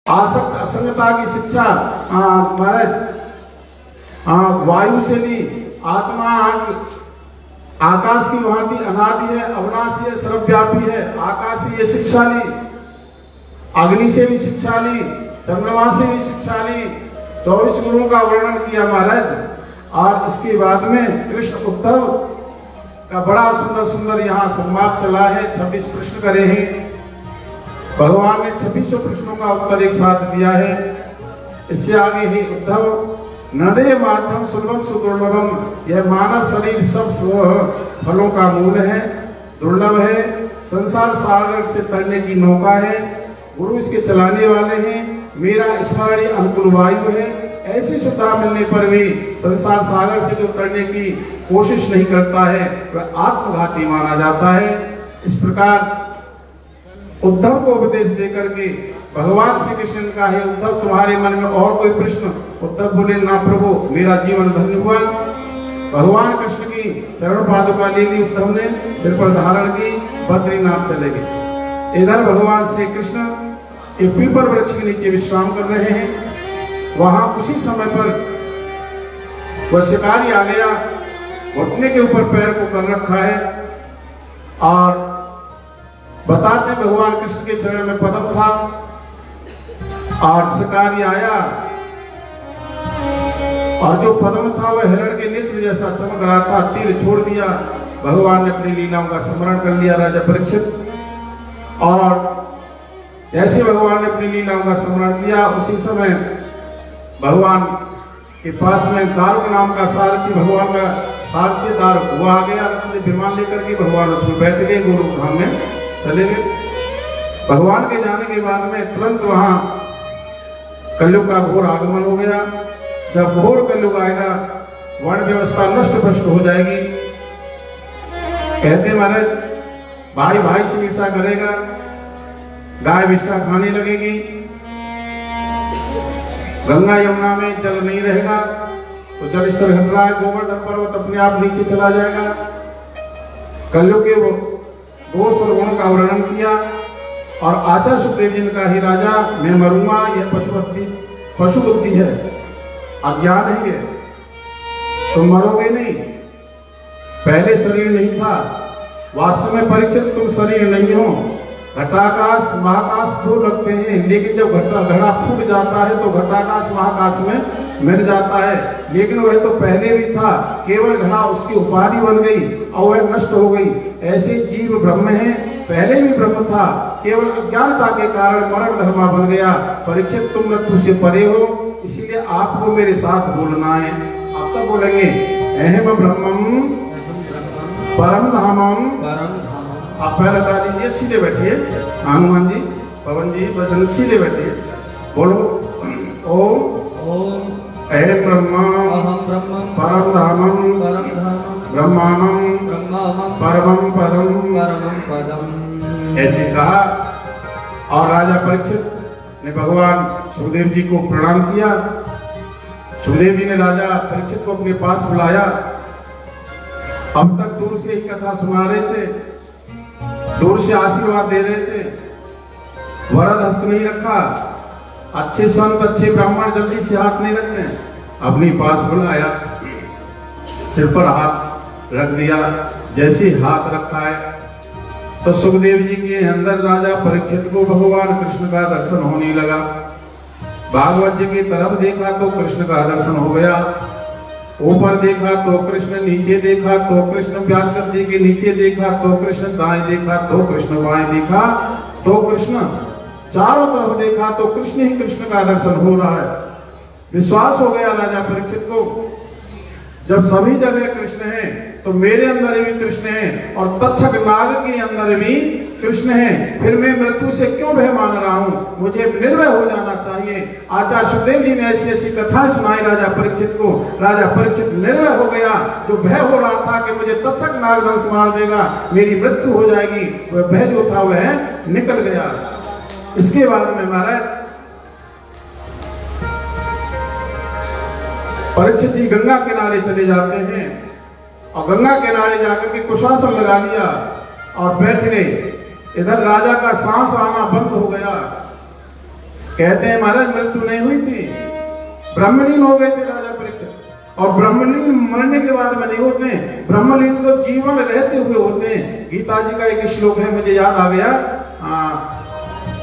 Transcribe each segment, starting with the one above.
आसक्त असंगता की शिक्षा महाराज वायु से ली। आत्मा आकाश की भांति अनादि है, अविनाशी है, सर्वव्यापी है। आकाश से ये शिक्षा ली, अग्नि से भी शिक्षा ली, चंद्रमा से भी शिक्षा ली। 24 गुरुओं का वर्णन किया महाराज। और इसके बाद में कृष्ण उद्धव का बड़ा सुंदर सुंदर यहाँ संवाद चला है। 26 प्रश्न करे हैं भगवान ने। 26 प्रश्नों का उत्तर एक साथ दिया है। इससे आगे ही उद्धव नदे माध्यम सुलभम सुदुर्लभम, यह मानव शरीर सब फलों का मूल है, दुर्लभ है, संसार सागर से तरने की नौका है, गुरु इसके चलाने वाले हैं, मेरा स्मरणीय अनुकूल वायु है। ऐसी सुविधा मिलने पर भी संसार सागर से जो तरने की कोशिश नहीं करता है वह आत्मघाती माना जाता है। इस प्रकार उद्धव को उपदेश देकर के भगवान श्री कृष्ण ने कहा है उद्धव तुम्हारे मन में और कोई प्रश्न? उद्धव बोले ना प्रभु, मेरा जीवन धन्य हुआ। भगवान कृष्ण की चरण पादुका ले ली उद्धव ने, सिर पर धारण की, बद्रीनाथ चले गए। इधर भगवान श्री कृष्ण एक पीपल वृक्ष के नीचे विश्राम कर रहे हैं। वहां उसी समय पर वह शिकारी आ गया, घुटने के ऊपर पैर को कर रखा है और बताते भगवान कृष्ण के चरण में पद्म था। और शिकारी आया और जो पद्म था वह हिरण के नेत्र जैसा चमक रहा था। तीर छोड़ दिया। भगवान ने अपनी लीलाओं का स्मरण कर लिया राजा परीक्षित। और जैसे भगवान ने अपनी लीलाओं का स्मरण किया उसी समय भगवान के पास में दारुक नाम का सारथी, भगवान का सारथी दारुक, वो आ गया। रथ में विमान लेकर के भगवान उसमें बैठ गए, गोलोकधाम में चले गए। भगवान के जाने के बाद में तुरंत वहां कलयुग का घोर आगमन हो गया। जब घोर कलयुग आएगा वर्ण व्यवस्था नष्ट भ्रष्ट हो जाएगी। कहते महाराज भाई भाई से ईर्षा करेगा, गाय विष्ठा खाने लगेगी, गंगा यमुना में जल नहीं रहेगा तो जल स्तर घट रहा है, गोवर्धन पर्वत अपने आप नीचे चला जाएगा। कलयुग के वो दोष और गुण का वर्णन किया। और आचार्य सुखदेव जी ने कहा ही राजा मैं मरूंगा, यह पशु बुद्धि है, अज्ञान है, ये तुम मरोगे नहीं। पहले शरीर नहीं था, वास्तव में परीक्षित तुम शरीर नहीं हो। घटाकाश महाकाश दो लगते हैं, लेकिन जब घड़ा फूट जाता है तो घटाकाश महाकाश में मिल जाता है। लेकिन वह तो पहले भी था, केवल घड़ा उसकी उपाधि बन गई और वह नष्ट हो गई। ऐसे जीव ब्रह्म है, पहले भी ब्रह्म था, केवल अज्ञानता के कारण मरण धर्मा बन गया। परीक्षित तुम मृत्यु से परे हो, इसीलिए आपको मेरे साथ बोलना है। आप सब बोलेंगे अहम ब्रह्मम परम धामम। आप पहले बता दीजिए, सीधे बैठिए। हनुमान जी, पवन जी, बजरंग सीधे बैठिए। बोलो ओम अहम ब्रह्म परम धामम ब्रह्माणम परमं पदम। ऐसे कहा। और राजा परीक्षित ने भगवान सुखदेव जी को प्रणाम किया। सुखदेव जी ने राजा परीक्षित को अपने पास बुलाया। अब तक दूर से ही कथा सुना रहे थे, दूर से आशीर्वाद दे रहे थे, वरद हस्त नहीं रखा। अच्छे संत अच्छे ब्राह्मण जल्दी से हाथ नहीं रखते, अपनी पास बुलाया, सिर पर हाथ रख दिया। जैसे हाथ रखा है तो सुखदेव जी के अंदर राजा परीक्षित को भगवान कृष्ण का दर्शन होने लगा। भागवत जी की तरफ देखा तो कृष्ण का दर्शन हो गया। ऊपर देखा तो कृष्ण, नीचे देखा तो कृष्ण, व्यास जी के नीचे देखा तो कृष्ण, दाएं देखा तो कृष्ण, बाएं देखा तो कृष्ण, चारों तरफ देखा तो कृष्ण ही कृष्ण का दर्शन हो रहा है। विश्वास हो गया राजा परीक्षित को, जब सभी जगह कृष्ण है तो मेरे अंदर भी कृष्ण है और तक्षक नाग के अंदर भी कृष्ण है। फिर मैं मृत्यु से क्यों भय मान रहा हूं? मुझे निर्भय हो जाना चाहिए। आचार्य सुखदेव जी ने ऐसी ऐसी कथाएं सुनाई राजा परीक्षित को। राजा परीक्षित निर्भय हो गया। जो भय हो रहा था कि मुझे तक्षक नाग दंश मार देगा, मेरी मृत्यु हो जाएगी, वह भय जो था वह निकल गया। इसके बाद में महाराज परीक्षित जी गंगा किनारे चले जाते हैं और गंगा किनारे जाकर के कुशासन लगा लिया और बैठ गए। इधर राजा का सांस आना बंद हो गया। कहते हैं महाराज मृत्यु नहीं हुई थी, ब्रह्मलीन हो गए थे राजा परीक्षित। और ब्रह्मलीन मरने के बाद में नहीं होते, ब्रह्मलीन तो जीवन रहते हुए होते हैं। गीता जी का एक श्लोक है, मुझे याद आ गया।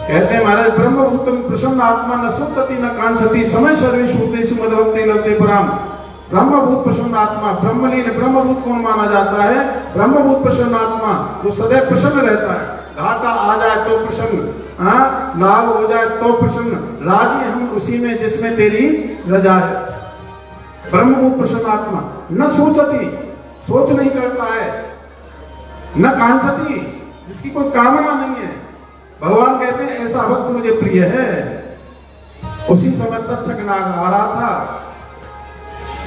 कहते हैं महाराज ब्रह्मभूतम प्रसन्न आत्मा न सोचती न कांक्षति समय सर्वेषु भूतेषु मद्भक्ति लभते पराम। ब्रह्मभूत प्रसन्न आत्मा, ब्रह्मलीन ब्रह्मभूत कौन माना जाता है? ब्रह्मभूत प्रसन्न आत्मा जो सदैव प्रसन्न रहता है। घाटा आ जाए तो प्रसन्न, लाभ हो जाए तो प्रसन्न, राजी हम उसी में जिसमें तेरी रजा है। ब्रह्मभूत प्रसन्न आत्मा न सोचती, सोच नहीं करता है, न कांक्षति, जिसकी कोई कामना नहीं है। भगवान कहते हैं ऐसा भक्त मुझे प्रिय है। उसी समय तक्षक नाग आ रहा था,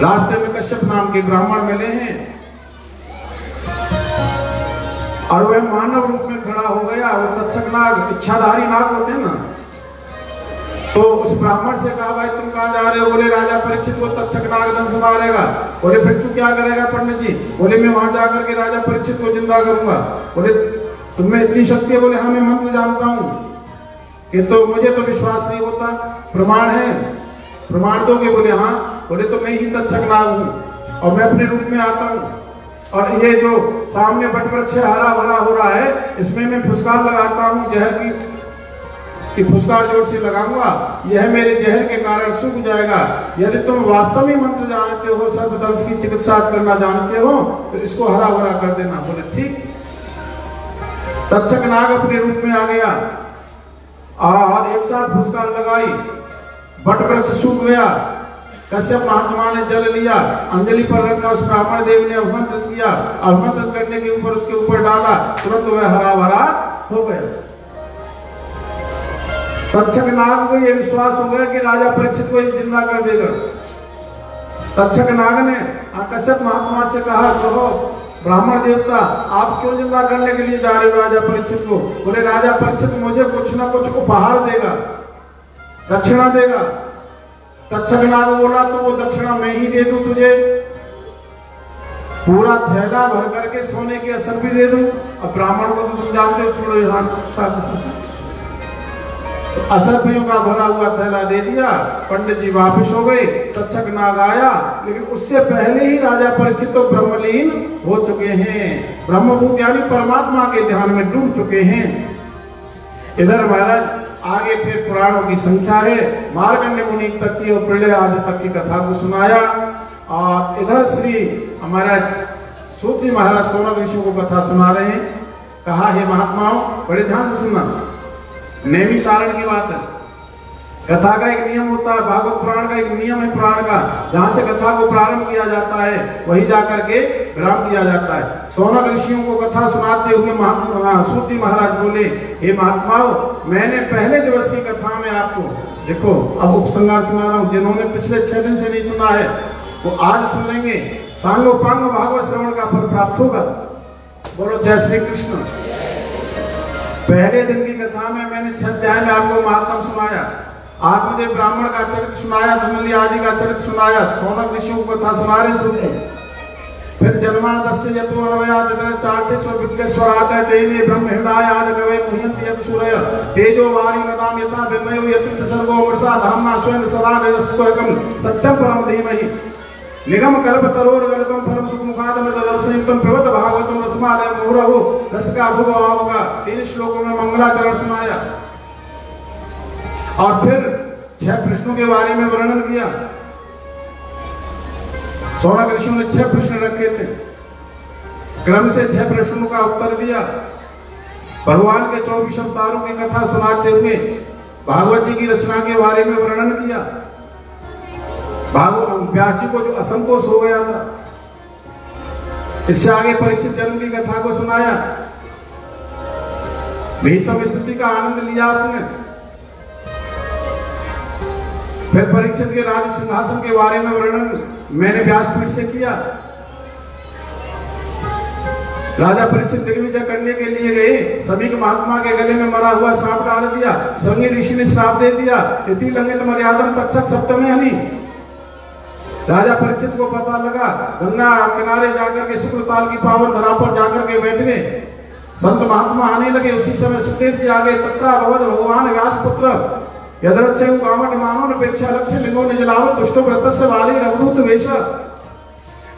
रास्ते में कश्यप नाम के ब्राह्मण मिले हैं और वह मानव रूप में खड़ा हो गया। वह तक्षक नाग इच्छाधारी नाग होते हैं ना, तो उस ब्राह्मण से कहा भाई तुम कहां जा रहे हो? बोले राजा परीक्षित को तक्षक नाग दंश मारेगा। बोले फिर तू क्या करेगा पंडित जी? बोले मैं वहां जाकर के राजा परीक्षित को जिंदा करूंगा। बोले तुम्हें इतनी शक्ति है? बोले हाँ मैं मंत्र जानता हूं। कि तो मुझे तो विश्वास नहीं होता, प्रमाण है? प्रमाण दोगे? बोले हाँ। बोले तो मैं ही तक्षक नाग हूं और मैं अपने रूप में आता हूं और ये जो सामने बट वृक्ष हरा भरा हो रहा है इसमें मैं फुसकार लगाता हूं, जहर की फुसकार जोर से लगाऊंगा, यह मेरे जहर के कारण सूख जाएगा। यदि तुम वास्तव में मंत्र जानते हो, सर्वदंश की चिकित्सा करना जानते हो तो इसको हरा भरा कर देना। बोले ठीक। तक्षक नाग अपने रूप में आ गया और एक साथ फुसकार लगाई, बट वृक्ष सूख गया। कश्यप महात्मा ने जल लिया, अंजलि पर रखा, उस ब्राह्मण देव ने अभिमंत्रित किया, अभिमंत्रित करने के ऊपर उसके ऊपर डाला, तुरंत वह हरा भरा हो गया। तक्षक नाग को यह विश्वास हो गया कि राजा परीक्षित को जिंदा कर देगा। तक्षक नाग ने कश्यप महात्मा से कहा कहो ब्राह्मण देवता आप क्यों जिंदा करने के लिए जा रहे हो राजा परीक्षित को? बोले राजा परीक्षित मुझे कुछ ना कुछ उपहार देगा, दक्षिणा देगा। तक्षक नाग बोला तो वो दक्षिणा मैं ही दे दूं तुझे, पूरा थैला भर करके सोने के असर भी दे दूं। अब ब्राह्मण को तो तुम जानते हो पूरे असरपियों का भरा हुआ थैला दे दिया। पंडित जी वापिस हो गए, तक्षक नाग आया, लेकिन उससे पहले ही राजा परीक्षित तो ब्रह्मलीन हो चुके हैं, ब्रह्मभूत यानी परमात्मा के ध्यान में डूब चुके हैं। इधर महाराज आगे फिर पुराणों की संख्या है, मार्कंडेय मुनि तक की और प्रलय आदि तक की कथा को सुनाया। और इधर श्री हमारा सूत जी महाराज सोनक ऋषि को कथा सुना रहे हैं। कहा है महात्माओं बड़े ध्यान से सुनना, नैमिषारण्य की बात है। कथा का एक नियम होता है, भागवत पुराण का एक नियम है पुराण का, जहां से कथा को प्रारंभ किया जाता है वही जाकर के विराम किया जाता है। सोनक ऋषियों को कथा सुनाते हुए सूत जी महाराज बोले हे महात्माओं मैंने पहले दिवस की कथा में आपको देखो अब उपसंहार सुना रहा हूं, जिन्होंने पिछले 6 दिन से नहीं सुना है वो आज सुन लेंगे। सांगोपांग भागवत श्रवण का फल प्राप्त होगा। बोलो जय श्री कृष्ण। पहले दिन की कथा में मैंने 6 अध्याय में आपको महात्म सुनाया, आत्मदेव ब्राह्मण का चरित्र सुनाया, धनली आदि का चरित्र सुनाया, सोनक ऋषियों को कथा सुना रहे सुनते। फिर जन्मादस्य यतो अनवयाद चार्टेश्वर विद्येश्वराट तेने ब्रह्म हृदय आदि कवे मुह्यन्ति यत् सूरय तेजो वारी नदाम यथा बिन्मयो यतित सर्गो वर्षा धामना स्वयं सदा निरस्तोकम सत्यम परम धीमहि निगम कल्प तरोर गलतम परम सुख मुखादम दलसंयुक्तम प्रवत भागवतम रसमालय मुहुरहु रस का भुगवाव का 3 श्लोकों में मंगलाचरण सुनाया। और फिर 6 प्रश्नों के बारे में वर्णन किया। सोनक ऋषियों ने 6 प्रश्न रखे थे, क्रम से 6 प्रश्नों का उत्तर दिया। भगवान के 24 अवतारों की कथा सुनाते हुए भागवत जी की रचना के बारे में वर्णन किया। व्यास जी को जो असंतोष हो गया था, इससे आगे परीक्षित जन्म की कथा को सुनाया। भीष्म स्तुति का आनंद लिया आपने। फिर परीक्षित के राज सिंहासन के बारे में वर्णन मैंने व्यासपीठ से किया। राजा परीक्षित दिग्विजय करने के लिए गए, सभी के महात्मा के गले में मरा हुआ सांप डाल दिया, संगी ऋषि ने श्राप दे दिया, इति लंघित मर्यादम तक्षक सप्तमे हनि। राजा परीक्षित को पता लगा, गंगा किनारे जाकर के शुक्रताल की पावन धरा पर जाकर के बैठ गए। संत महात्मा आने लगे, उसी समय सुखदेव जी आ गए। तत्रा भगवत भगवान व्यास पुत्र यदरच्चयु कामट मानो अपेक्षा लक्ष्य लिंगो निजलावत दुष्टो व्रतस्य वाली रघुदूत वेश।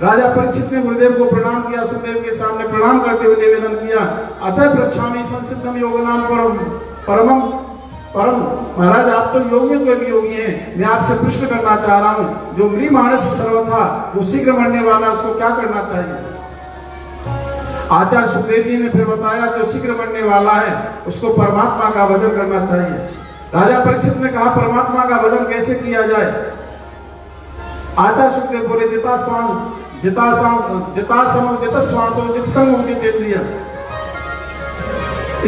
राजा परीक्षित ने गुरुदेव को प्रणाम किया, सुखदेव के सामने प्रणाम करते हुए निवेदन किया, अतः प्रक्षामी संसिद्धम योगनाम परमम परम। महाराज आप तो योगियों के भी योगी हैं, मैं आपसे प्रश्न करना चाह रहा हूं, जो मृग मानस सर्वथा जो शीघ्र मरने वाला उसको क्या करना चाहिए? आचार्य सुखदेव जी ने फिर बताया जो शीघ्र मरने वाला है उसको परमात्मा का भजन करना चाहिए। राजा परीक्षित ने कहा परमात्मा का भजन कैसे किया जाए? आचार्य सुखदेव बोले जिता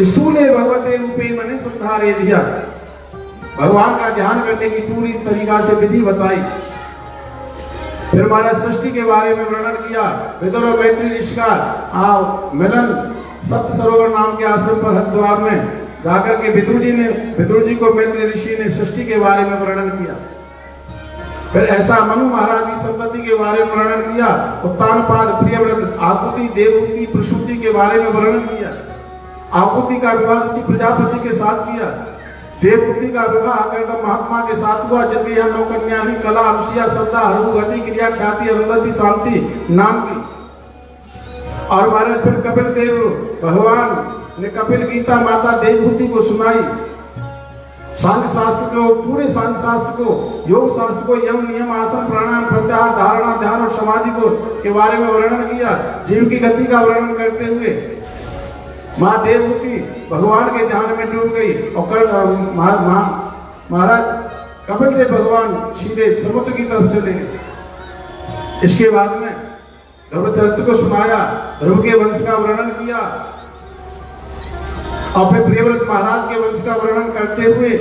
स्थूले भगवते रूपे मने संधारे दिया। भगवान का ध्यान करने की पूरी तरीका से विधि बताई। फिर महाराज सृष्टि के बारे में वर्णन किया। विदुर और मैत्री ऋषि का मिलन सप्त सरोवर नाम के आश्रम पर हरिद्वार में जाकर के विदुर जी को मैत्री ऋषि ने सृष्टि के बारे में वर्णन किया। फिर ऐसा मनु महाराज की संतति के बारे में वर्णन किया। उत्तानपाद, प्रियव्रत, आकुति, देवहूति, प्रसूति के बारे में वर्णन किया। आकुति का विवाह प्रजापति के साथ किया। देवहूति का विवाह गर्दम महात्मा के साथ हुआ जिनके यहाँ 9 कन्या हुई, कला, अनुसुईया, श्रद्धा, हरु, गति, क्रिया, ख्याति, अरुंधति, शांति नाम की। और महाराज फिर कपिल देव भगवान ने कपिल गीता माता देवहूति को सुनाई। सांख्य शास्त्र को, पूरे सांख्य शास्त्र को, योग शास्त्र को, यम, नियम, आसन, प्राणायाम, प्रत्याहार, धारणा, ध्यान और समाधि को के बारे में वर्णन किया। जीव की गति का वर्णन करते हुए माँ देवहूति भगवान के ध्यान में डूब गई और महाराज कपिल देव भगवान सीधे समुद्र की तरफ चले गए। इसके बाद में ध्रुव चरित्र को सुनाया, ध्रुव के वंश का वर्णन किया और फिर प्रियव्रत महाराज के वंश का वर्णन करते हुए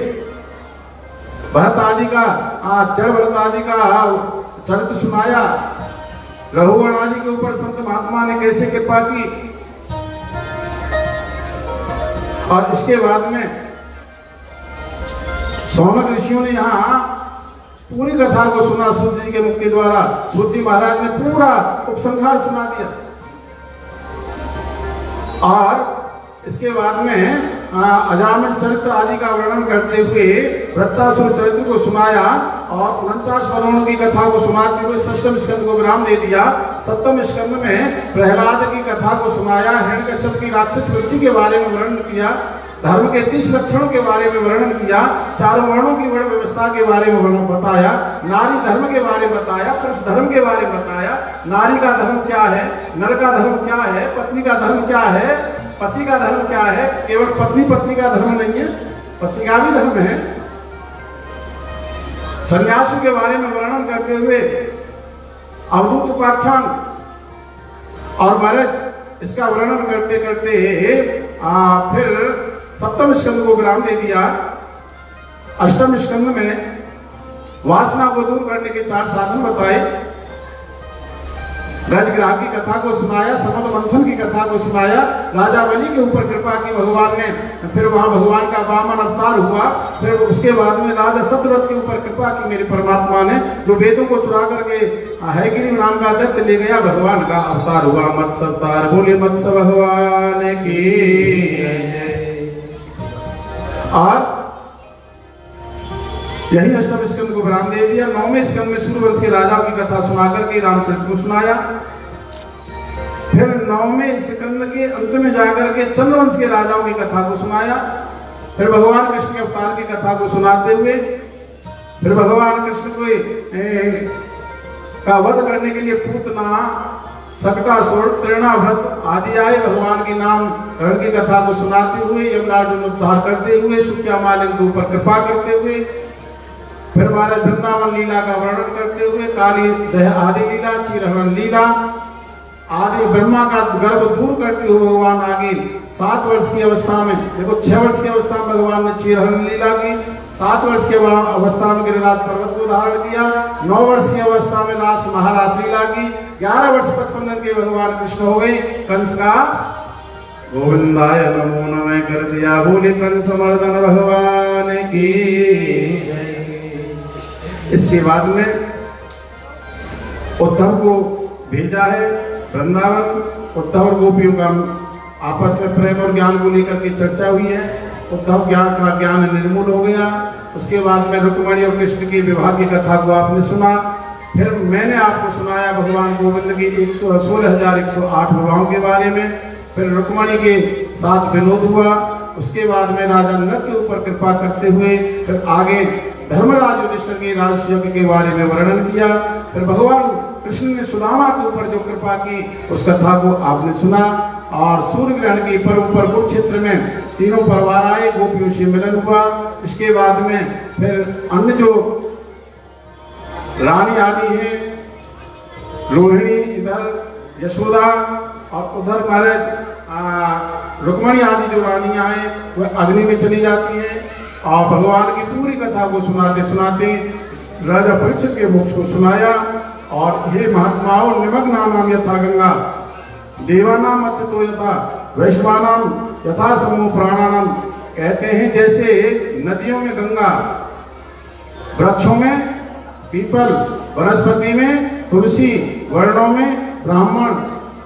भरत आदि का जड़ भरत आदि का चरित्र सुनाया। रघुगण आदि के ऊपर संत महात्मा ने कैसे कृपा की। और इसके बाद में सौनक ऋषियों ने यहाँ पूरी कथा को सुना सूत जी के मुख के द्वारा। सूत जी महाराज ने पूरा उपसंहार सुना दिया। और इसके बाद में अजामिल चरित्र आदि का वर्णन करते हुए वृत्तासुर चरित्र को सुनाया और 49 वरुणों की कथा को सुनाते हुए षष्ठम स्कंद को विराम दे दिया। सप्तम स्कंद में प्रहलाद की कथा को सुनाया, हिरण्यकश्यप की राक्षस वृत्ति के बारे में वर्णन किया, धर्म के 30 लक्षणों के बारे में वर्णन किया, चारों वर्णों की वर्ण व्यवस्था के बारे में वर्णन बताया, नारी धर्म के बारे में बताया, पुरुष धर्म के बारे में बताया, नारी का धर्म क्या है, नर का धर्म क्या है, पत्नी का धर्म क्या है, पति का धर्म क्या है। केवल पत्नी का धर्म नहीं है, पति का भी धर्म है। सन्यासी के बारे में वर्णन करते हुए अवधूत उपाख्यान और महाराज इसका वर्णन करते करते फिर सप्तम स्कंद को विराम दे दिया। अष्टम स्कंद में वासना को दूर करने के 4 साधन बताए। गजग्राह की कथा को सुनाया, समद मंथन की कथा को सुनाया, राजा बलि के ऊपर कृपा की भगवान ने। फिर वहां भगवान का वामन अवतार हुआ। फिर उसके बाद में राजा सतव्रत के ऊपर कृपा की मेरे परमात्मा ने, जो वेदों को चुरा करके हैगिरी नाम का दैत्य ले गया, भगवान का अवतार हुआ मत्स्य अवतार। बोले मत्स्य भगवान की। और यही अष्टम स्कंद को विराम दे दिया। 9वें स्कंद में सूर्यवंश के राजाओं की कथा सुनाकर के रामचरित्र को सुनाया। फिर 9वें स्कंद के अंत में जाकर के चंद्रवंश के राजाओं की कथा को सुनाया। फिर भगवान कृष्ण के अवतार की कथा को सुनाते हुए फिर भगवान कृष्ण को का वध करने के लिए पूतना, सकटासुर, तृणाव्रत आदि आए। भगवान के नाम करण की कथा को सुनाते हुए यमराज उद्धार करते हुए सुक्या मालिन के ऊपर कृपा करते हुए फिर हमारे वृंदावन लीला का वर्णन करते हुए काली दह आदि लीला, चीरहरण लीला आदि, ब्रह्मा का गर्भ दूर करते हुए भगवान आगे 7 वर्ष की अवस्था में, देखो 6 वर्ष की अवस्था में भगवान ने चीरहरण लीला की, 7 वर्ष के अवस्था में गिरिराज पर्वत को धारण किया, 9 वर्ष की अवस्था में लाश महारास लीला की, 11 वर्ष 55 दिन के भगवान कृष्ण हो गए। कंस का गोविंदाय नमो नमः कर दिया। बोले कंस मर्दन भगवान की। इसके बाद में उद्धव को भेजा है वृंदावन। उद्धव और गोपियों का आपस में प्रेम और ज्ञान को लेकर के चर्चा हुई है। उद्धव ज्ञान का ज्ञान निर्मूल हो गया। उसके बाद में रुक्मणी और कृष्ण की विवाह की कथा को आपने सुना। फिर मैंने आपको सुनाया भगवान गोविंद की 16,108 विवाहों के बारे में। फिर रुक्मणी के साथ विनोद हुआ। उसके बाद में राजा नल के ऊपर कृपा करते हुए फिर आगे धर्मराज युधिष्ठिर के राजयोग के बारे में वर्णन किया। फिर भगवान कृष्ण ने सुदामा के ऊपर जो कृपा की उस कथा को आपने सुना। और सूर्य ग्रहण के पर्व पर कुरुक्षेत्र में तीनों परिवार आए, गोपियों से मिलन हुआ। इसके बाद में फिर अन्य जो रानी आदि है, रोहिणी, इधर यशोदा और उधर महाराज रुक्मणी आदि जो रानियां हैं वह अग्नि में चली जाती हैं। और भगवान की पूरी कथा को सुनाते सुनाते राजा परीक्षित के मोक्ष को सुनाया। और हे महात्माओं, निमग्ना नाम यथा गंगा देवानाम अच्युतो यथा वैश्वानाम यथा समूह प्राणानाम। कहते हैं जैसे नदियों में गंगा, वृक्षों में पीपल, वनस्पति में तुलसी, वर्णों में ब्राह्मण,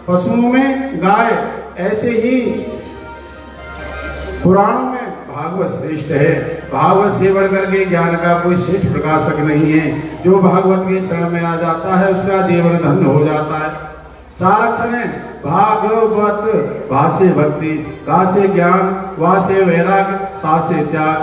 पशुओं में गाय, ऐसे ही पुराणों में भागवत श्रेष्ठ है। भागवत से बढ़कर के ज्ञान का कोई श्रेष्ठ प्रकाशक नहीं है। जो भागवत के शरण में आ जाता है उसका जीवन धन्य हो जाता है। 4 अक्षर हैं भागवत, भासे भक्ति, गासे ज्ञान, वासे वैराग, तासे त्याग।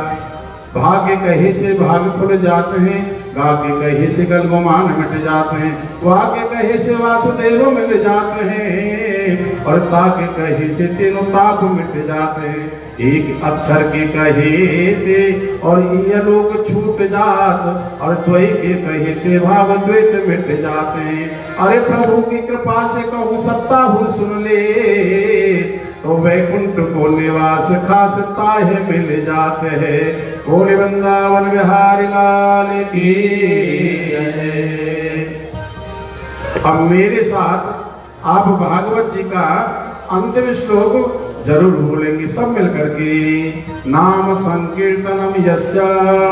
भाग्य कहे से भाग खुल जाते हैं, गा के कहे से गल गुमान मिट जाते हैं। वाक्य कहे से वासुदेव मिल जाते हैं, और ताके कहे से तीनों ताप मिट जाते हैं। एक अक्षर के कहे थे और ये लोग छूट जात, और द्वय के कहे थे भाव द्वैत मिट जाते हैं। अरे प्रभु की कृपा से कहूँ सत्ता हूँ सुन ले, तो वैकुंठ को निवास खास ताहे मिल जाते हैं। बोले वृंदावन बिहारी लाल की जय। अब मेरे साथ आप भागवत जी का अंतिम श्लोक जरूर बोलेंगे सब मिलकर के। नाम संकीर्तनम यस्य,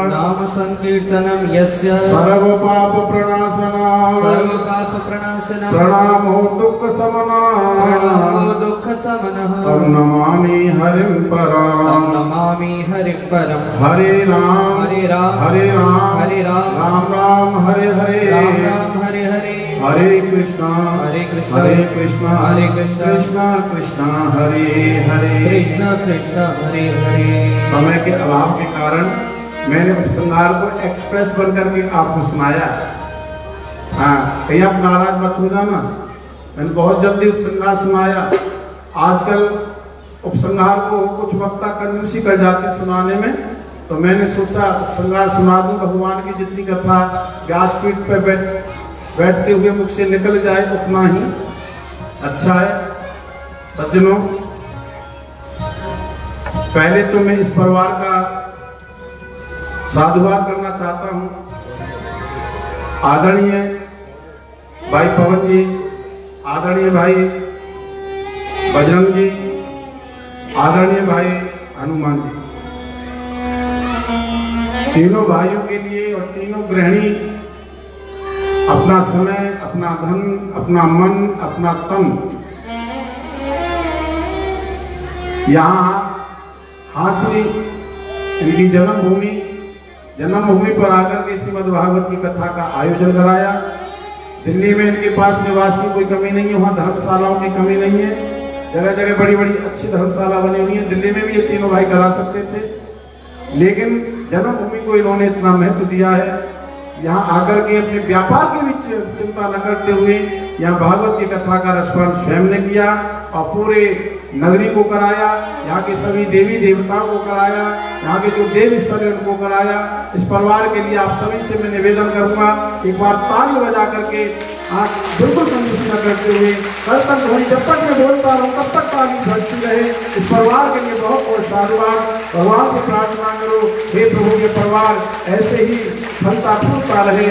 नाम संकीर्तनम यस्य, सर्व पाप प्रणाशनम, सर्व पाप प्रणाशनम, प्रणामो दुख शमनम, प्रणामो दुख शमनः, तम नमामि हरिं परम, तम नमामि हरिं परम। हरे राम हरे राम, हरे राम, हरे राम, राम राम हरे हरे, राम राम हरे हरे, हरे कृष्णा, हरे कृष्णा, हरे कृष्णा, हरे कृष्णा, कृष्णा कृष्णा हरे हरे, कृष्णा कृष्णा हरे हरे। समय के अभाव के कारण मैंने उपसंहार को एक्सप्रेस बन करके आपको सुनाया। हाँ, कहीं आप नाराज मत हो जाना, मैंने बहुत जल्दी उपसंहार सुनाया। आजकल उपसंहार को कुछ वक्ता कंजूसी कर जाते सुनाने में, तो मैंने सोचा उपसंहार सुना दूं। भगवान की जितनी कथा व्यासपीठ पे बैठते हुए मुख से निकल जाए उतना ही अच्छा है। सज्जनों, पहले तो मैं इस परिवार का साधुवाद करना चाहता हूं। आदरणीय भाई पवन जी, आदरणीय भाई बजरंग जी, आदरणीय भाई हनुमान जी, तीनों भाइयों के लिए और तीनों गृहिणी अपना समय, अपना धन, अपना मन, अपना तन यहाँ हासिल इनकी जन्मभूमि पर आकर के श्रीमद् भागवत की कथा का आयोजन कराया। दिल्ली में इनके पास निवास की कोई कमी नहीं है, वहाँ धर्मशालाओं की कमी नहीं है। जगह जगह बड़ी बड़ी अच्छी धर्मशाला बनी हुई है। दिल्ली में भी ये तीनों भाई करा सकते थे, लेकिन जन्मभूमि को इन्होंने इतना महत्व दिया है। यहाँ आकर के अपने व्यापार की भी चिंता न करते हुए यहाँ भागवत की कथा का रसपान स्वयं ने किया और पूरे नगरी को कराया। यहाँ के सभी देवी देवताओं को कराया, यहाँ के जो देव स्थल है उनको कराया। इस परिवार के लिए आप सभी से मैं निवेदन करूंगा, एक बार ताली बजा करके आप बिल्कुल कंजूसी न करते हुए कल तक ध्वनि जब तक मैं बोलता रहूँ तब तक ताली बजती रहे। इस परिवार के लिए बहुत बहुत साधुवाद। भगवान से प्रार्थना करो, हे प्रभु के परिवार ऐसे ही फलता फूलता रहे,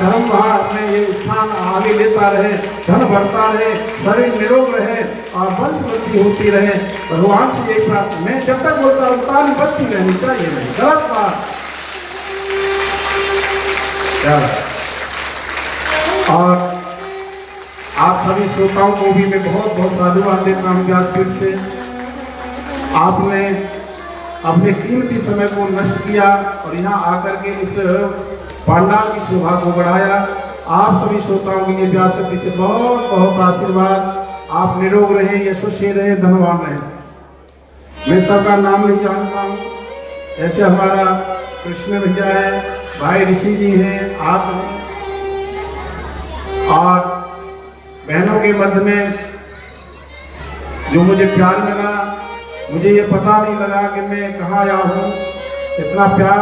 धर्म वहाँ अपने ये स्थान आगे लेता रहे, धन बढ़ता रहे, शरीर निरोग रहे और वंश वृद्धि होती रहे। भगवान से यही प्रार्थना, मैं जब तक बोलता हूँ ताली बजती रहनी चाहिए, नहीं गलत बात। और आप सभी श्रोताओं को भी मैं बहुत बहुत साधुवाद देता हूँ व्यासपीठ से। आपने अपने कीमती समय को नष्ट किया और यहाँ आकर के इस पांडाल की शोभा को बढ़ाया। आप सभी श्रोताओं के लिए व्यास शक्ति से बहुत बहुत आशीर्वाद। आप निरोग रहें, यशस्वी रहें, धनवान रहें। मैं सबका नाम नहीं जानता हूँ, जैसे हमारा कृष्ण भैया है, भाई ऋषि जी हैं, आप हैं, और बहनों के मध्य में जो मुझे प्यार मिला, मुझे ये पता नहीं लगा कि मैं कहाँ आया हूँ। इतना प्यार,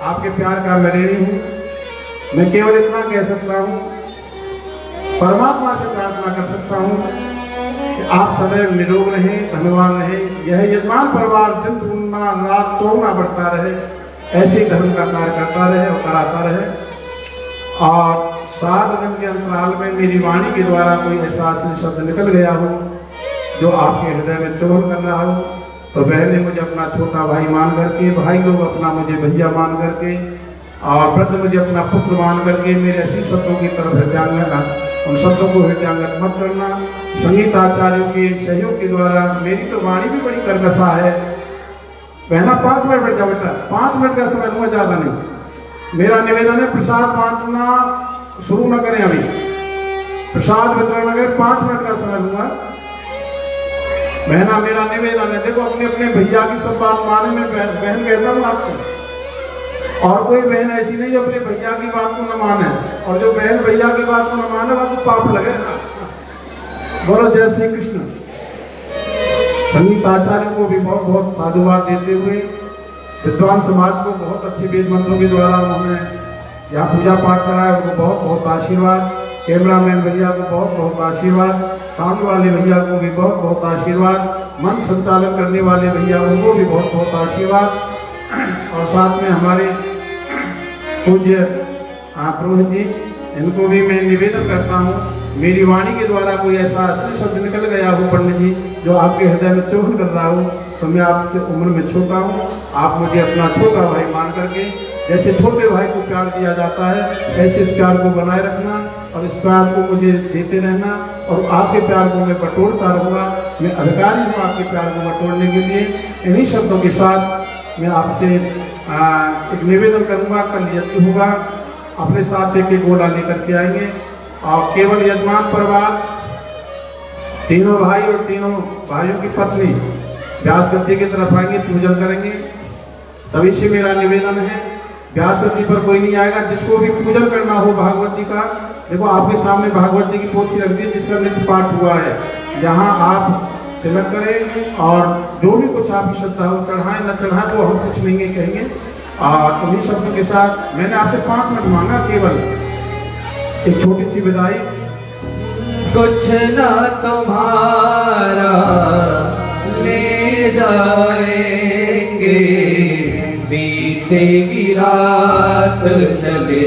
आपके प्यार का मैं ऋणी हूँ। मैं केवल इतना कह सकता हूँ, परमात्मा से प्रार्थना कर सकता हूँ कि आप सदैव निरोग रहें, धनवान रहें। यह यजमान परिवार दिन दुगुना रात चौगुना बढ़ता रहे, ऐसे धर्म का कार्य करता रहे और कराता रहे। और 7 दिन के अंतराल में मेरी वाणी के द्वारा कोई ऐसा असली शब्द निकल गया हो जो आपके हृदय में चोल कर रहा हो, तो बहने मुझे अपना छोटा भाई मान करके, भाई लोग अपना मुझे भैया मान करके, और वृद्ध मुझे अपना पुत्र मान करके मेरे ऐसी शब्दों की तरफ हृदयांगन, उन शब्दों को हृदयांगन मत करना। संगीत आचार्यों के सहयोग के द्वारा मेरी तो वाणी भी बड़ी कर्कशा है। बहना 5 मिनट बैठ जाओ बेटा, 5 मिनट का समय लूँगा, ज़्यादा नहीं। मेरा निवेदन है, प्रसाद बांटना शुरू न करें, अभी प्रसाद वितरण न करें, 5 मिनट का समय लूँगा। बहना मेरा निवेदन है, देखो अपने अपने भैया की सब बात माने, मैं बहन कहता हूँ आपसे। और कोई बहन ऐसी नहीं जो अपने भैया की बात को न माने, और जो बहन भैया की बात को न माने वो तो पाप लगे ना। बोलो जय श्री कृष्ण। संगीत आचार्य को भी बहुत बहुत साधुवाद देते हुए, विद्वान समाज को बहुत अच्छे वेद मंत्रों के द्वारा उन्होंने यहाँ पूजा पाठ कराया, उनको बहुत बहुत आशीर्वाद। कैमरामैन भैया को बहुत बहुत आशीर्वाद, साउंड वाले भैया को भी बहुत बहुत आशीर्वाद, मंच संचालन करने वाले भैया उनको भी बहुत बहुत आशीर्वाद, और साथ में हमारे पूज्य पुरोहित जी, इनको भी मैं निवेदन करता हूँ, मेरी वाणी के द्वारा कोई ऐसा असली शब्द निकल गया हो पंडित जी जो आपके हृदय में चोट कर रहा हो, तो मैं आपसे उम्र में छोटा हूँ, आप मुझे अपना छोटा भाई मान करके, जैसे छोटे भाई को प्यार दिया जाता है, ऐसे इस प्यार को बनाए रखना और इस प्यार को मुझे देते रहना, और आपके प्यार को मैं बटोरता रहूँगा। मैं अधिकारी हूँ आपके प्यार को बटोरने के लिए। इन्हीं शब्दों के साथ मैं आपसे एक निवेदन करूँगा, कल यज्ञ होगा, अपने साथ एक गोला लेकर के आएंगे, और केवल यजमान परिवार, तीनों भाई और तीनों भाइयों की पत्नी व्यास गद्दी की तरफ आएंगे, पूजन करेंगे। सभी से मेरा निवेदन है, व्यास गद्दी पर कोई नहीं आएगा, जिसको भी पूजन करना हो भागवत जी का, देखो आपके सामने भागवत जी की पोथी रख दी जिसका नित्य पाठ हुआ है, यहाँ आप तिलक करें, और जो भी कुछ आपकी श्रद्धा हो, चढ़ाएं न चढ़ाएं तो हम कुछ नहीं कहेंगे। और उन्हीं शब्दों के साथ मैंने आपसे 5 मिनट मांगा, केवल एक छोटी सी विदाई। कुछ न तुम्हारा ले जाएंगे, बीतेगी रात चले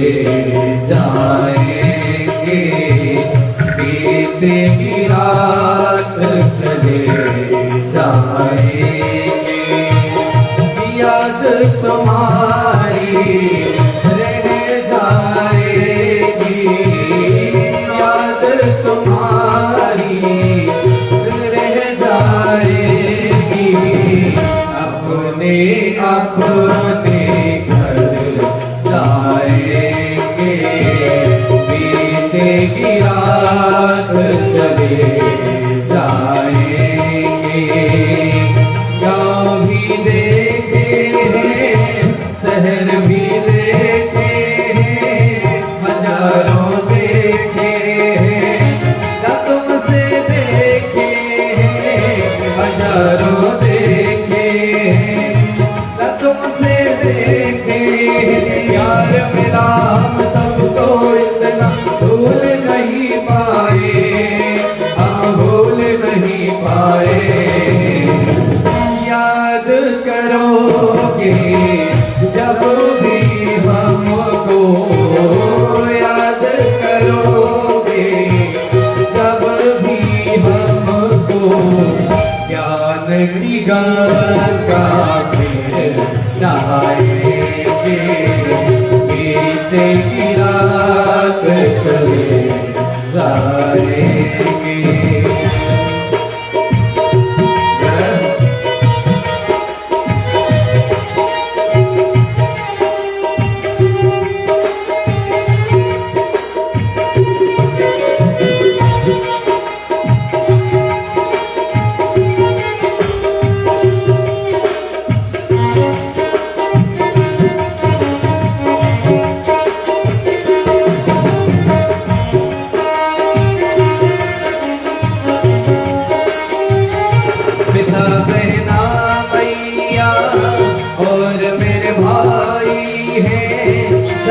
जाएंगे, बीतेगी रात चले जाएंगे, याद तुम्हारी रह जाएगी, याद तुम्हारी रह जाएगी, अपने अपने घर जाएंगे, बीतेगी रात चले जाएंगे, गाँव भी देखे हैं, शहर भी देखे हैं, हजारों देखे हैं, न तुमसे देखे हैं, हजारों देखे हैं, न तुमसे देखे हैं, प्यार मिला हम सबको इतना भूल नहीं पाए, हम भूल नहीं पाए, याद करोगे जब भी हमको, याद करोगे जब भी हमको, ज्ञान की गंगा फिर नहाएंगे, बीतेगी रात चले जाएंगे।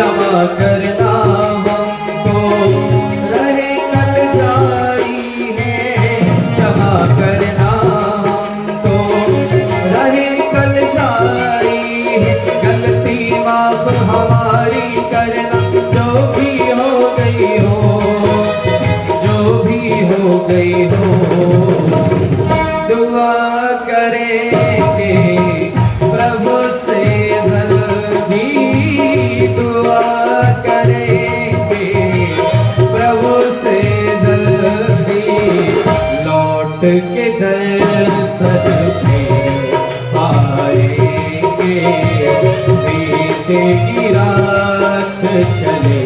क्षमा करना हमको रहे कल जाई है, क्षमा करना हमको रहे कल जाई है, गलती माफ हमारी करना, जो भी हो गई हो, जो भी हो गई हो। दुआ करेंगे प्रभु से जल्दी, दुआ करेंगे प्रभु से जल्दी, लौट के दर्शन फिर आएंगे, बीतेगी रात चले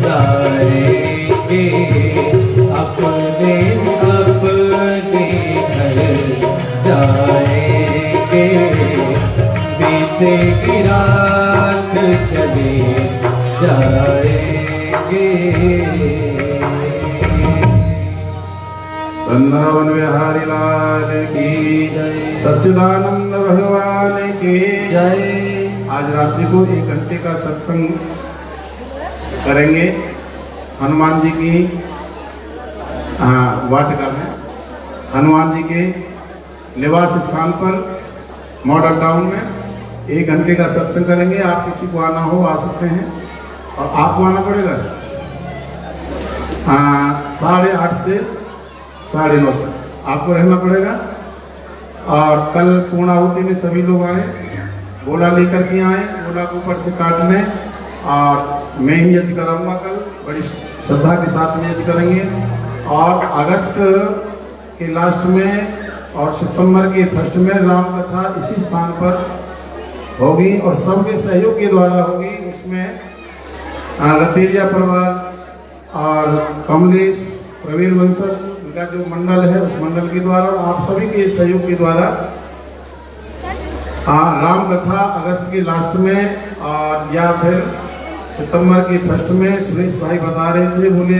जाएंगे, अपने अपने घर जाएंगे, बीतेगी रात चले जाएंगे। वृंदावन बिहारी लाल की जय, सच्चिदानंद भगवान की जय। आज रात्रि को 1 घंटे का सत्संग करेंगे हनुमान जी की वाटिका में, हनुमान जी के निवास स्थान पर मॉडल टाउन में 1 घंटे का सत्संग करेंगे। आप किसी को आना हो आ सकते हैं, और आपको आना पड़ेगा 8:30 से 9:30 तक आपको रहना पड़ेगा। और कल पूर्णाहुति में सभी लोग आए, गोला लेकर के आए, गोला को ऊपर से काटने, और मैं ही यज्ञ कराऊंगा कल, बड़ी श्रद्धा के साथ में यज्ञ करेंगे। और अगस्त के लास्ट में और सितंबर के फर्स्ट में राम कथा इसी स्थान पर होगी, और सबके सहयोग के द्वारा होगी। उसमें रतेरिया परिवार और कमलेश प्रवीण वंशल उनका जो मंडल है उस मंडल के द्वारा, और आप सभी के सहयोग के द्वारा राम कथा अगस्त के लास्ट में और या फिर सितंबर के फर्स्ट में। सुरेश भाई बता रहे थे, बोले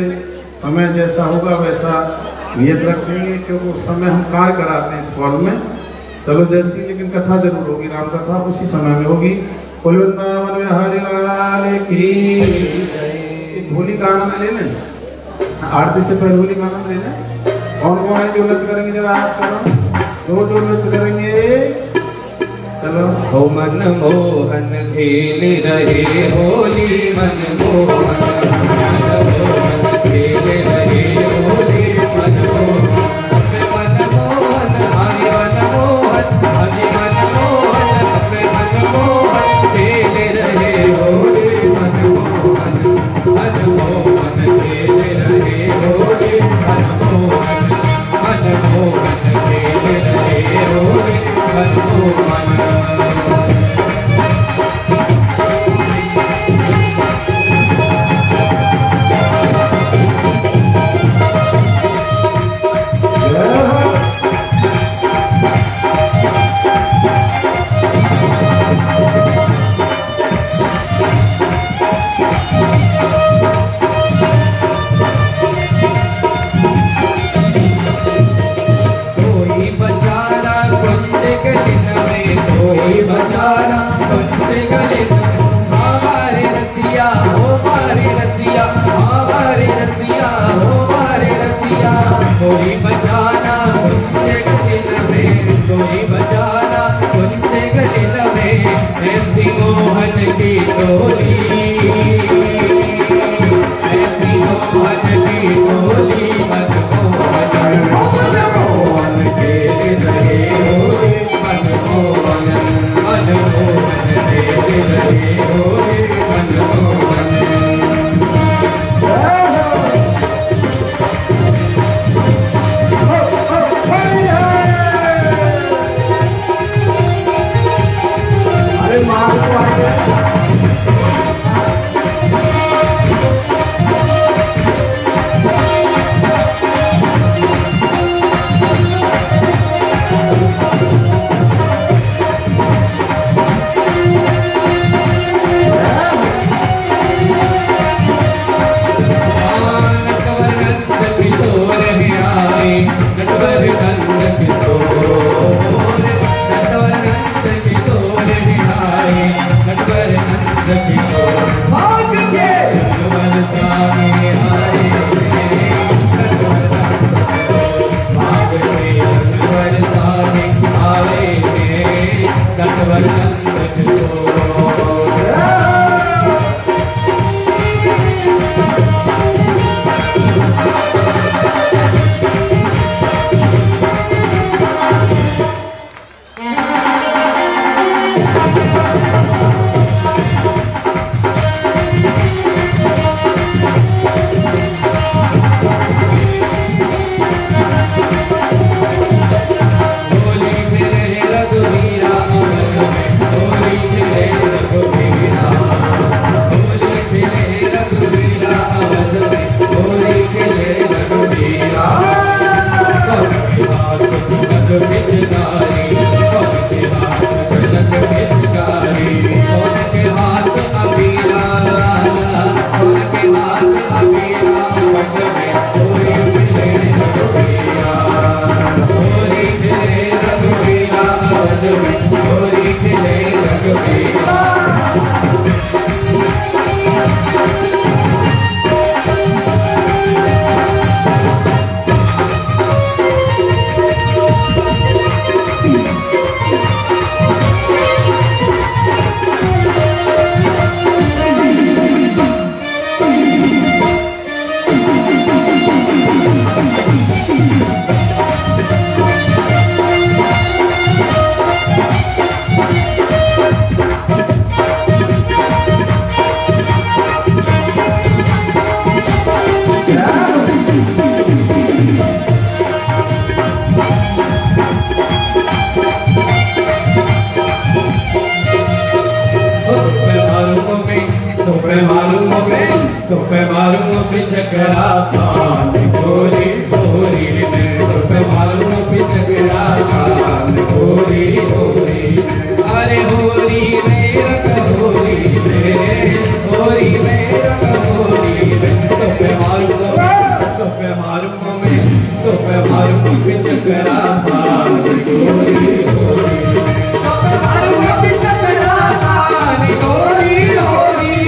समय जैसा होगा वैसा नियत रखेंगे, क्योंकि उस समय हम कार्य कराते हैं इस फॉल में। चलो जैसी, लेकिन कथा जरूर होगी, राम कथा उसी समय में होगी। कुल वृंदावन बिहारी लाल की एक होली का आनंद ले लें, आरती से पहले होली का आनंद ले लें। कौन कौन है जो नृत्य करेंगे, जरा हाथ करो, जो नृत्य करेंगे। चलो। हो मन मोहन खेल रहे होली, मन मोहन खेल रहे होली, मन मोहन हरि मन मोहन, हरि मन मोहन, मन मोहन खेल रहे होली, मन मोहन, मन मोहन खेल रहे होली, मन मोहन, मन मोहन खेल रहे होली, मन मोहन। मारूं मैं तो पे मारूं पिचकरा कान गोरी गोरी में तो पे मारूं पिचकरा कान गोरी गोरी अरे होरी मेरा होरी में होरी मेरा होरी में तो पे मारूं मैं तो पे मारूं पिचकरा कान गोरी गोरी तो पे मारूं पिचकरा कान गोरी गोरी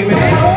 में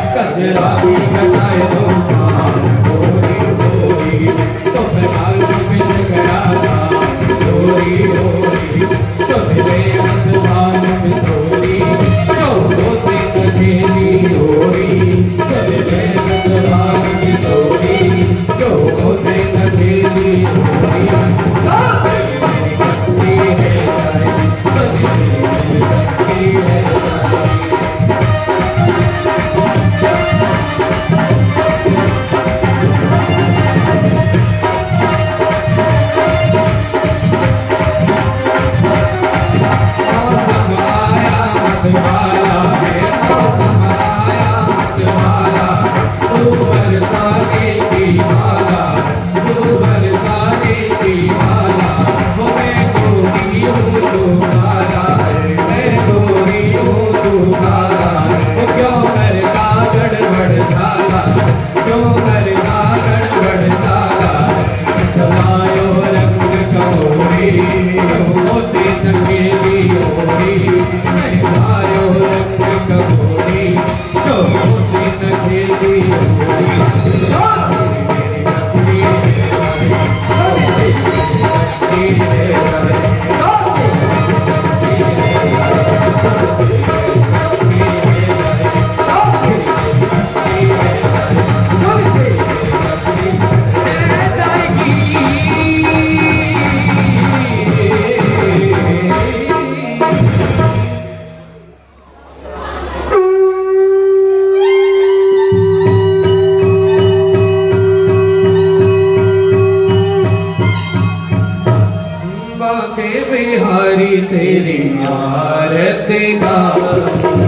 तेरी आरती गाऊं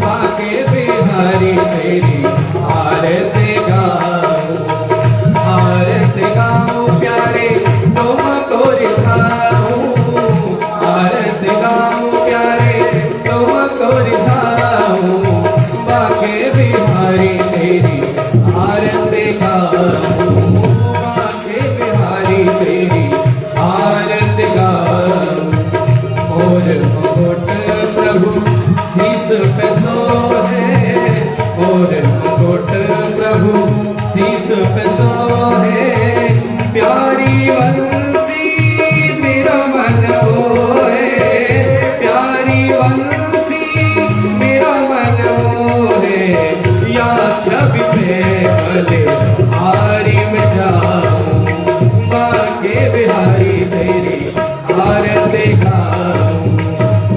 बाके बिहारी तेरी आरती गाऊं प्यारे तुमको रिझाऊं आरती गाऊं प्यारे तुमको रिझाऊं बाके बिहारी तेरी आरती गाऊं बाके बिहारी तेरी आरती गाऊं मोर मुकुट प्रभु शीस पे सोहे मोर मुकुट प्रभु शीस पे सोहे प्यारी बंसी मेरा मन बले हारी में जाऊं बाके बिहारी तेरी आरती गाऊं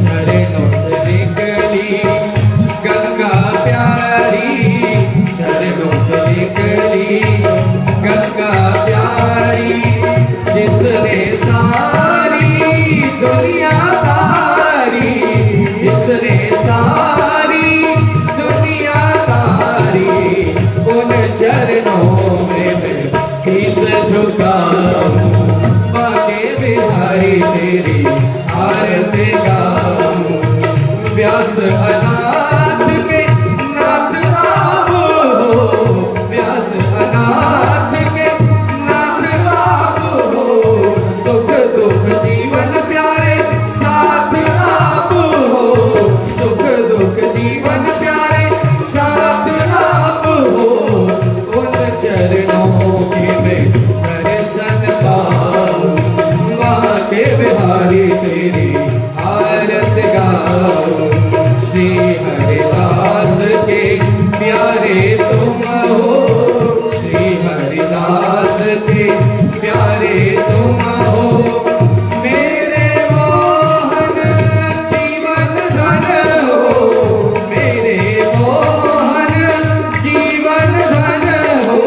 चरणों से निकली गंगा प्यारी चरणों से निकली गंगा प्यारी जिसने सारी दुनिया तारी जिसने सारी दुनिया तारी उन चरणों में मैं शीश झुकाऊं बाके बिहारी तेरी आरती गाऊं व्यास अनाथ के नाथ आप हो व्यास अनाथ के नाथ आप हो सुख दुख जीवन प्यारे साथ आप हो सुख दुख जीवन प्यारे साथ आप हो उन चरणों के मैं दर्शन पाऊं वहाँ के बिहारी तेरी आरती गाऊं श्री हरिदास के प्यारे तुम हो श्री हरिदास के प्यारे तुम हो मेरे मोहन जीवन धन हो मेरे मोहन जीवन धन हो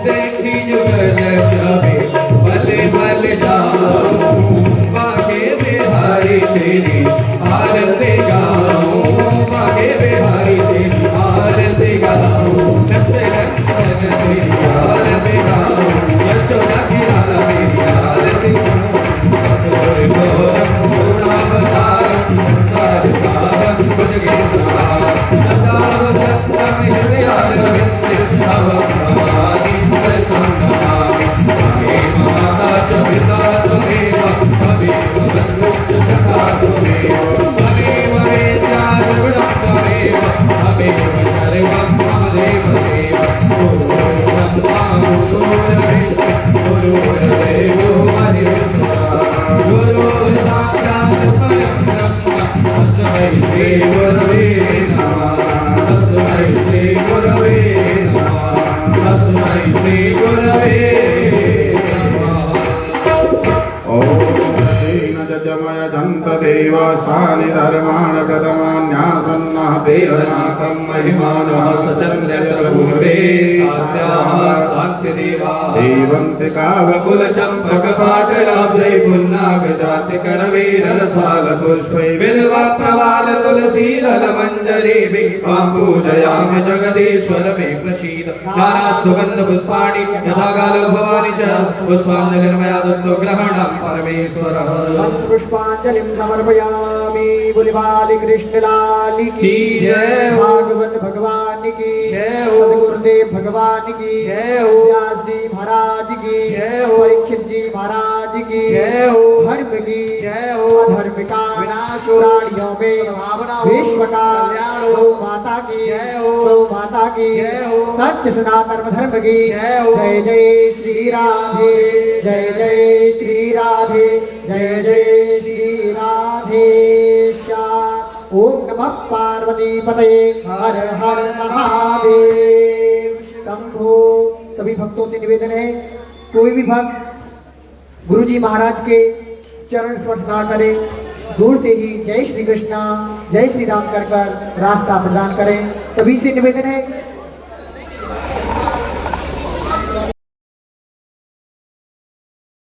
देखी जुगल सभी बल बल जाऊं बाके बिहारी तेरी आरती गाऊं बाके बिहारी तेरी आरती गाऊं नंदे नंदन तेरी आरती गाऊं यशोदा की लाला तेरी आरती गाऊं गोरम गुणावतारम संसार सारम भुजगे सहारम सदाव सत्सम हृदय आरविंद भव भवानी संगमामि हे माता च पिता त्वमेव त्वमेव बन्धु च सखा त्वमेव त्वमेव वेद्याः गुणं त्वमेव त्वमेव सर्वं मम देव गुरुर्देवो महेश्वरः गुरुः साक्षात् परं ब्रह्म तस्मै श्री गुरवे नमः तस्मै श्री गुरवे नमः तस्मै श्री गुरवे जमय जंत देवास्थानि धर्माण प्रथमान्यासन्नः देवनाकं महिमानः सचन्द्र पूर्वे सात्याः सात्यदेवा देवन्तिका वकुल चंपक पाटलाब्जै पुन्नाग जाति करवीर रसाल पुष्पै बिल्व प्रवाल तुलसी दल मंजरी बिल्वां पूजयामि जगदीश्वर मे प्रसीद नाना सुगंध पुष्पाणि यथा कालो भवानि च पुष्पाञ्जलिर्मया दत्तो ग्रहणं परमेश्वरः पुष्पांजलिं समर्पयामि बोलिबाली कृष्ण लाल की जय हो। भागवत भगवान की जय हो। सदगुरुदेव भगवान की जय हो। व्यास जी महाराज की जय हो। परीक्षित जी महाराज की जय हो। धर्म की जय हो। अधर्म का विनाश हो। प्राणियों में सद्भावना हो। विश्व का कल्याण हो। गौ माता की जय हो। गौ माता की जय हो। सत्य सनातन धर्म की जय हो। जय जय श्री राधे जय जय श्री राधे जय जय श्री राधे श्याम। ओम नमः पार्वती पतये हर हर महादेव शंभो। सभी भक्तों से निवेदन है कोई भी भक्त गुरुजी महाराज के चरण स्पर्श ना करे, दूर से ही जय श्री कृष्णा जय श्री राम कर रास्ता प्रदान करें। सभी से निवेदन है